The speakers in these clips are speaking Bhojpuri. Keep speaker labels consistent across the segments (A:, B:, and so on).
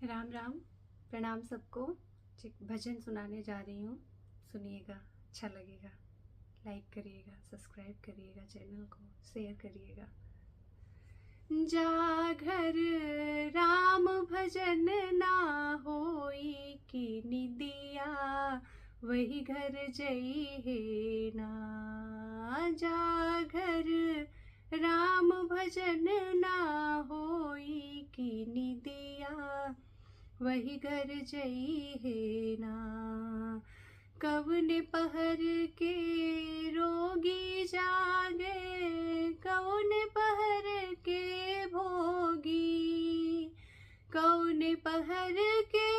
A: राम राम। प्रणाम सबको। एक भजन सुनाने जा रही हूँ, सुनिएगा, अच्छा लगेगा। लाइक करिएगा, सब्सक्राइब करिएगा, चैनल को शेयर करिएगा। जागर राम भजन ना होई कि निदिया, वही घर जई है ना। जागर राम भजन ना होई कि निदिया, वही घर जई है ना। कौन पहर के रोगी जागे, कौन पहर के भोगी, कौन पहर के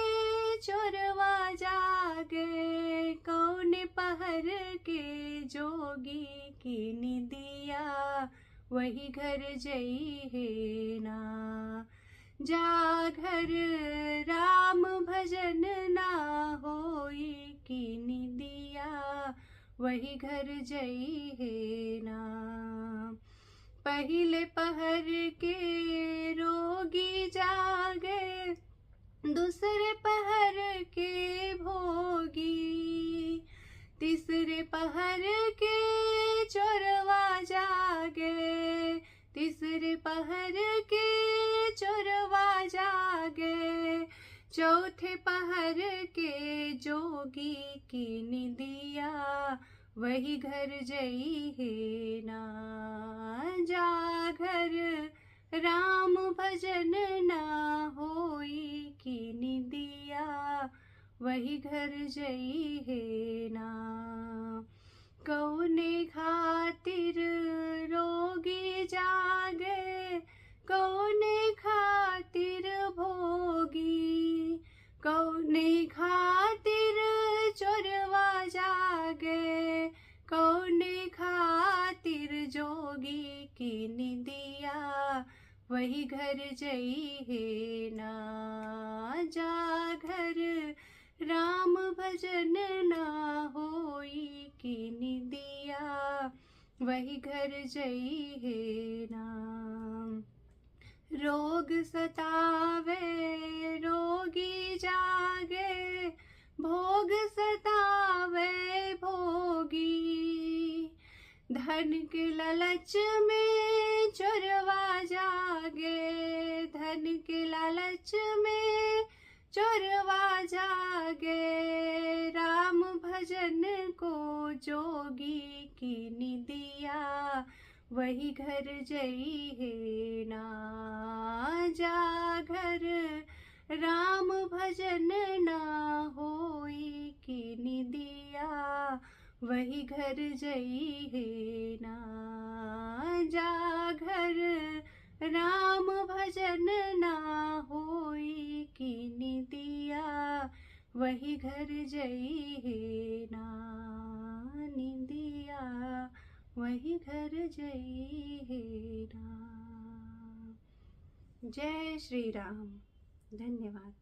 A: चोरवा जागे, कौन पहर के जोगी की निदिया, वही घर जई है ना। जागर राम भजन ना होई कि निदिया, वही घर जई है ना। पहले पहर के रोगी जागे, दूसरे पहर के भोगी, तीसरे पहर के चोरवा जागे, तीसरे पहर के चोरवा जागे, चौथे पहर के जोगी की निदिया, वही घर जई है ना। जागर राम भजन ना होई कि निदिया, वही घर जई है ना। कौने खातिर रोगी जागे, कौने खातिर भोगी, कौने खातिर चोरवा जागे, कौने खातिर जोगी की निदिया, वही घर जई है ना। जागर राम भजन ना होई कि निदिया, वही घर जई है ना। रोग सतावे रोगी जागे, भोग सतावे भोगी, धन के लालच में चोरवा जागे, धन के लालच में चोरवा जागे, राम भजन को जोगी की निदिया, वही घर जई है ना। जागर राम भजन ना होई कि निदिया, वही घर जई है ना। जागर राम भजन ना होई कि निदिया, वही घर जई है ना। निदिया वही घर जई है ना। जय श्री राम। धन्यवाद।